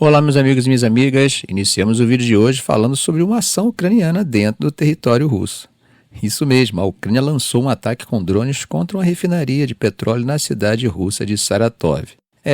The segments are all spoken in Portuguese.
Olá, meus amigos e minhas amigas. Iniciamos o vídeo de hoje falando sobre uma ação ucraniana dentro do território russo. Isso mesmo, a Ucrânia lançou um ataque com drones contra uma refinaria de petróleo na cidade russa de Saratov.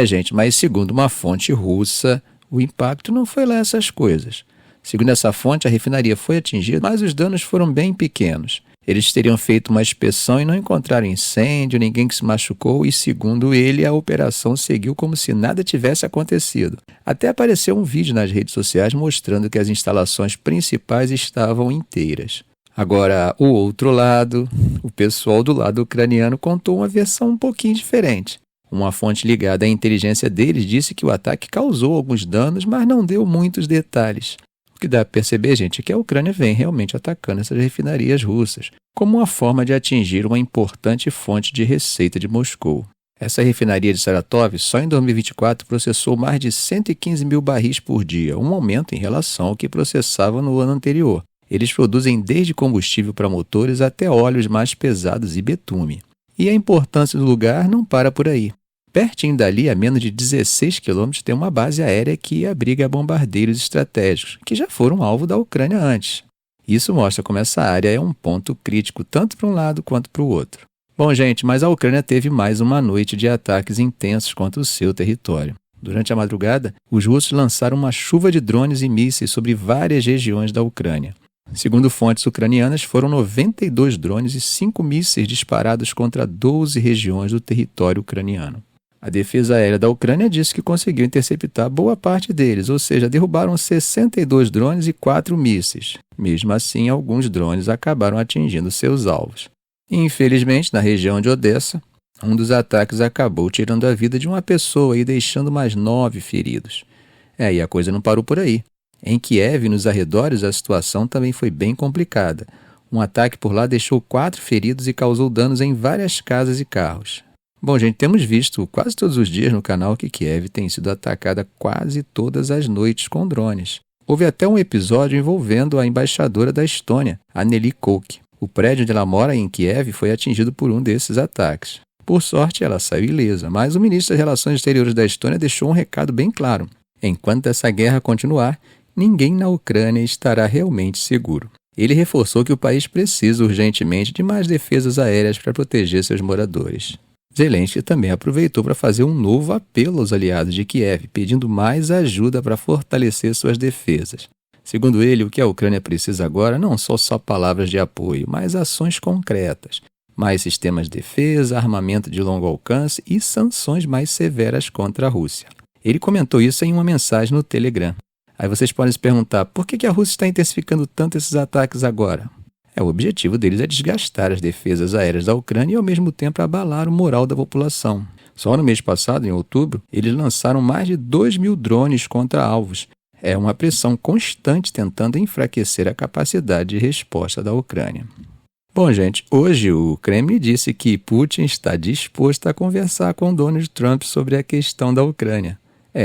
Gente, mas segundo uma fonte russa, o impacto não foi lá essas coisas. Segundo essa fonte, a refinaria foi atingida, mas os danos foram bem pequenos. Eles teriam feito uma inspeção e não encontraram incêndio, ninguém que se machucou e, segundo ele, a operação seguiu como se nada tivesse acontecido. Até apareceu um vídeo nas redes sociais mostrando que as instalações principais estavam inteiras. Agora, o outro lado, o pessoal do lado ucraniano contou uma versão um pouquinho diferente. Uma fonte ligada à inteligência deles disse que o ataque causou alguns danos, mas não deu muitos detalhes. O que dá para perceber, gente, é que a Ucrânia vem realmente atacando essas refinarias russas, como uma forma de atingir uma importante fonte de receita de Moscou. Essa refinaria de Saratov, só em 2024, processou mais de 115 mil barris por dia, um aumento em relação ao que processava no ano anterior. Eles produzem desde combustível para motores até óleos mais pesados e betume. E a importância do lugar não para por aí. Pertinho dali, a menos de 16 quilômetros, tem uma base aérea que abriga bombardeiros estratégicos, que já foram alvo da Ucrânia antes. Isso mostra como essa área é um ponto crítico tanto para um lado quanto para o outro. Bom, gente, mas a Ucrânia teve mais uma noite de ataques intensos contra o seu território. Durante a madrugada, os russos lançaram uma chuva de drones e mísseis sobre várias regiões da Ucrânia. Segundo fontes ucranianas, foram 92 drones e 5 mísseis disparados contra 12 regiões do território ucraniano. A defesa aérea da Ucrânia disse que conseguiu interceptar boa parte deles, ou seja, derrubaram 62 drones e 4 mísseis. Mesmo assim, alguns drones acabaram atingindo seus alvos. Infelizmente, na região de Odessa, um dos ataques acabou tirando a vida de uma pessoa e deixando mais 9 feridos. E a coisa não parou por aí. Em Kiev e nos arredores, a situação também foi bem complicada. Um ataque por lá deixou 4 feridos e causou danos em várias casas e carros. Bom, gente, temos visto quase todos os dias no canal que Kiev tem sido atacada quase todas as noites com drones. Houve até um episódio envolvendo a embaixadora da Estônia, Anneli Koch. O prédio onde ela mora, em Kiev, foi atingido por um desses ataques. Por sorte, ela saiu ilesa, mas o ministro das Relações Exteriores da Estônia deixou um recado bem claro. Enquanto essa guerra continuar, ninguém na Ucrânia estará realmente seguro. Ele reforçou que o país precisa urgentemente de mais defesas aéreas para proteger seus moradores. Zelensky também aproveitou para fazer um novo apelo aos aliados de Kiev, pedindo mais ajuda para fortalecer suas defesas. Segundo ele, o que a Ucrânia precisa agora não são só palavras de apoio, mas ações concretas. Mais sistemas de defesa, armamento de longo alcance e sanções mais severas contra a Rússia. Ele comentou isso em uma mensagem no Telegram. Aí vocês podem se perguntar, por que a Rússia está intensificando tanto esses ataques agora? O objetivo deles é desgastar as defesas aéreas da Ucrânia e, ao mesmo tempo, abalar o moral da população. Só no mês passado, em outubro, eles lançaram mais de 2.000 drones contra alvos. É uma pressão constante tentando enfraquecer a capacidade de resposta da Ucrânia. Bom, gente, hoje o Kremlin disse que Putin está disposto a conversar com Donald Trump sobre a questão da Ucrânia.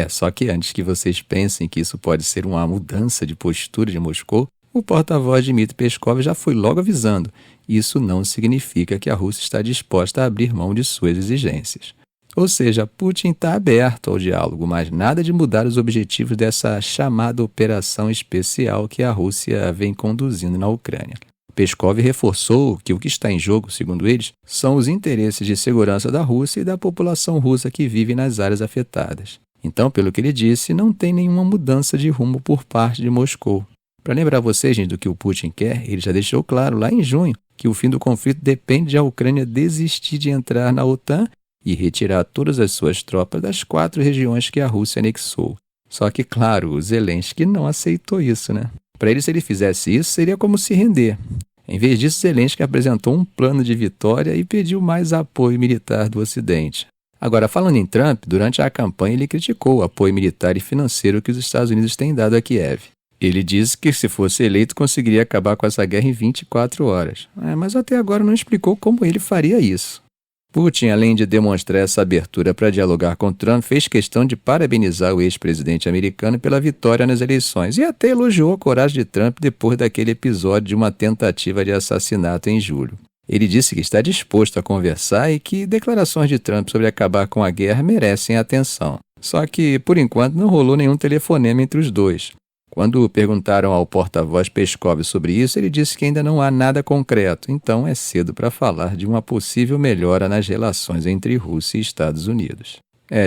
Só que antes que vocês pensem que isso pode ser uma mudança de postura de Moscou, o porta-voz Dmitry Peskov já foi logo avisando. Isso não significa que a Rússia está disposta a abrir mão de suas exigências. Ou seja, Putin está aberto ao diálogo, mas nada de mudar os objetivos dessa chamada operação especial que a Rússia vem conduzindo na Ucrânia. Peskov reforçou que o que está em jogo, segundo eles, são os interesses de segurança da Rússia e da população russa que vive nas áreas afetadas. Então, pelo que ele disse, não tem nenhuma mudança de rumo por parte de Moscou. Para lembrar vocês, gente, do que o Putin quer, ele já deixou claro lá em junho que o fim do conflito depende de a Ucrânia desistir de entrar na OTAN e retirar todas as suas tropas das 4 regiões que a Rússia anexou. Só que, claro, o Zelensky não aceitou isso, né? Para ele, se ele fizesse isso, seria como se render. Em vez disso, Zelensky apresentou um plano de vitória e pediu mais apoio militar do Ocidente. Agora, falando em Trump, durante a campanha ele criticou o apoio militar e financeiro que os Estados Unidos têm dado a Kiev. Ele disse que, se fosse eleito, conseguiria acabar com essa guerra em 24 horas. Mas até agora não explicou como ele faria isso. Putin, além de demonstrar essa abertura para dialogar com Trump, fez questão de parabenizar o ex-presidente americano pela vitória nas eleições e até elogiou a coragem de Trump depois daquele episódio de uma tentativa de assassinato em julho. Ele disse que está disposto a conversar e que declarações de Trump sobre acabar com a guerra merecem atenção. Só que, por enquanto, não rolou nenhum telefonema entre os dois. Quando perguntaram ao porta-voz Peskov sobre isso, ele disse que ainda não há nada concreto, então é cedo para falar de uma possível melhora nas relações entre Rússia e Estados Unidos.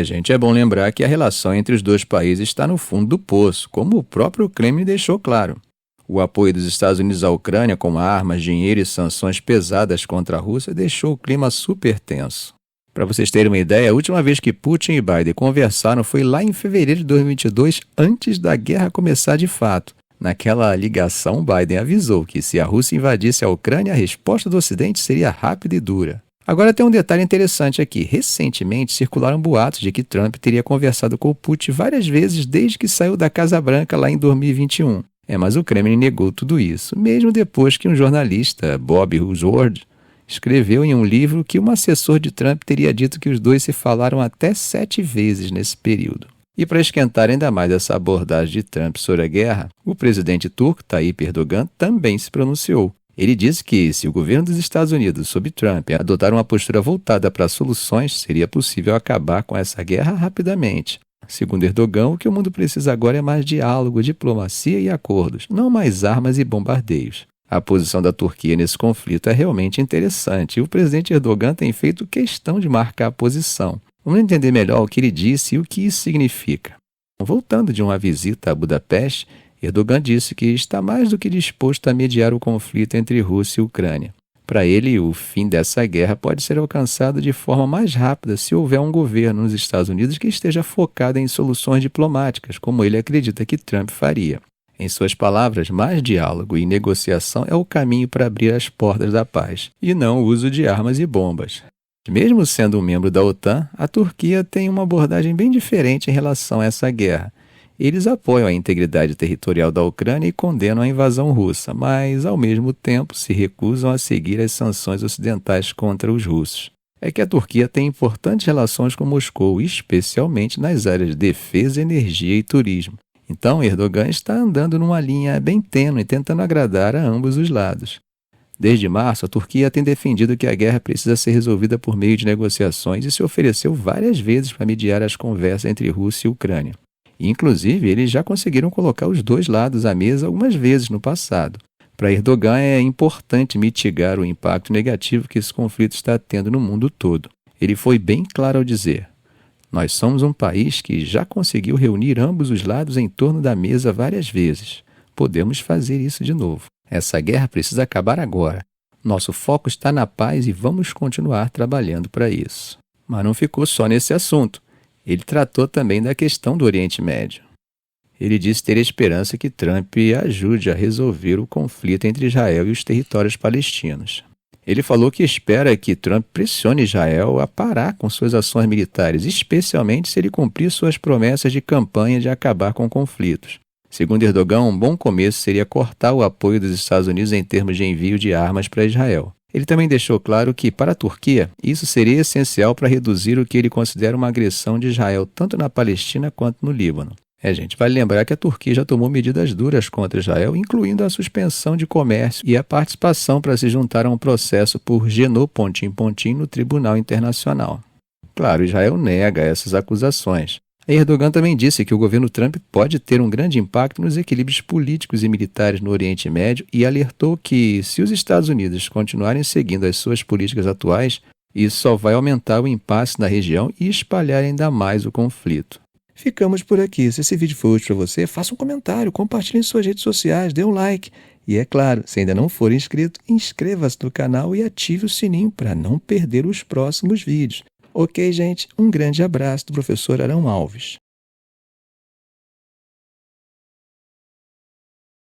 Gente, é bom lembrar que a relação entre os dois países está no fundo do poço, como o próprio Kremlin deixou claro. O apoio dos Estados Unidos à Ucrânia com armas, dinheiro e sanções pesadas contra a Rússia deixou o clima super tenso. Para vocês terem uma ideia, a última vez que Putin e Biden conversaram foi lá em fevereiro de 2022, antes da guerra começar de fato. Naquela ligação, Biden avisou que se a Rússia invadisse a Ucrânia, a resposta do Ocidente seria rápida e dura. Agora tem um detalhe interessante aqui. Recentemente circularam boatos de que Trump teria conversado com o Putin várias vezes desde que saiu da Casa Branca lá em 2021. Mas o Kremlin negou tudo isso, mesmo depois que um jornalista, Bob Woodward, escreveu em um livro que um assessor de Trump teria dito que os dois se falaram até 7 vezes nesse período. E para esquentar ainda mais essa abordagem de Trump sobre a guerra, o presidente turco Tayyip Erdogan também se pronunciou. Ele disse que, se o governo dos Estados Unidos, sob Trump, adotar uma postura voltada para soluções, seria possível acabar com essa guerra rapidamente. Segundo Erdogan, o que o mundo precisa agora é mais diálogo, diplomacia e acordos, não mais armas e bombardeios. A posição da Turquia nesse conflito é realmente interessante e o presidente Erdogan tem feito questão de marcar a posição. Vamos entender melhor o que ele disse e o que isso significa. Voltando de uma visita a Budapeste, Erdogan disse que está mais do que disposto a mediar o conflito entre Rússia e Ucrânia. Para ele, o fim dessa guerra pode ser alcançado de forma mais rápida se houver um governo nos Estados Unidos que esteja focado em soluções diplomáticas, como ele acredita que Trump faria. Em suas palavras, mais diálogo e negociação é o caminho para abrir as portas da paz, e não o uso de armas e bombas. Mesmo sendo um membro da OTAN, a Turquia tem uma abordagem bem diferente em relação a essa guerra. Eles apoiam a integridade territorial da Ucrânia e condenam a invasão russa, mas, ao mesmo tempo, se recusam a seguir as sanções ocidentais contra os russos. É que a Turquia tem importantes relações com Moscou, especialmente nas áreas de defesa, energia e turismo. Então, Erdogan está andando numa linha bem tênue, tentando agradar a ambos os lados. Desde março, a Turquia tem defendido que a guerra precisa ser resolvida por meio de negociações e se ofereceu várias vezes para mediar as conversas entre Rússia e Ucrânia. Inclusive, eles já conseguiram colocar os dois lados à mesa algumas vezes no passado. Para Erdogan, é importante mitigar o impacto negativo que esse conflito está tendo no mundo todo. Ele foi bem claro ao dizer: nós somos um país que já conseguiu reunir ambos os lados em torno da mesa várias vezes. Podemos fazer isso de novo. Essa guerra precisa acabar agora. Nosso foco está na paz e vamos continuar trabalhando para isso. Mas não ficou só nesse assunto. Ele tratou também da questão do Oriente Médio. Ele disse ter esperança que Trump ajude a resolver o conflito entre Israel e os territórios palestinos. Ele falou que espera que Trump pressione Israel a parar com suas ações militares, especialmente se ele cumprir suas promessas de campanha de acabar com conflitos. Segundo Erdogan, um bom começo seria cortar o apoio dos Estados Unidos em termos de envio de armas para Israel. Ele também deixou claro que, para a Turquia, isso seria essencial para reduzir o que ele considera uma agressão de Israel tanto na Palestina quanto no Líbano. Gente, vale lembrar que a Turquia já tomou medidas duras contra Israel, incluindo a suspensão de comércio e a participação para se juntar a um processo por Genopontin no Tribunal Internacional. Claro, Israel nega essas acusações. Erdogan também disse que o governo Trump pode ter um grande impacto nos equilíbrios políticos e militares no Oriente Médio e alertou que, se os Estados Unidos continuarem seguindo as suas políticas atuais, isso só vai aumentar o impasse na região e espalhar ainda mais o conflito. Ficamos por aqui. Se esse vídeo foi útil para você, faça um comentário, compartilhe em suas redes sociais, dê um like. E é claro, se ainda não for inscrito, inscreva-se no canal e ative o sininho para não perder os próximos vídeos. Ok, gente? Um grande abraço do professor Arão Alves.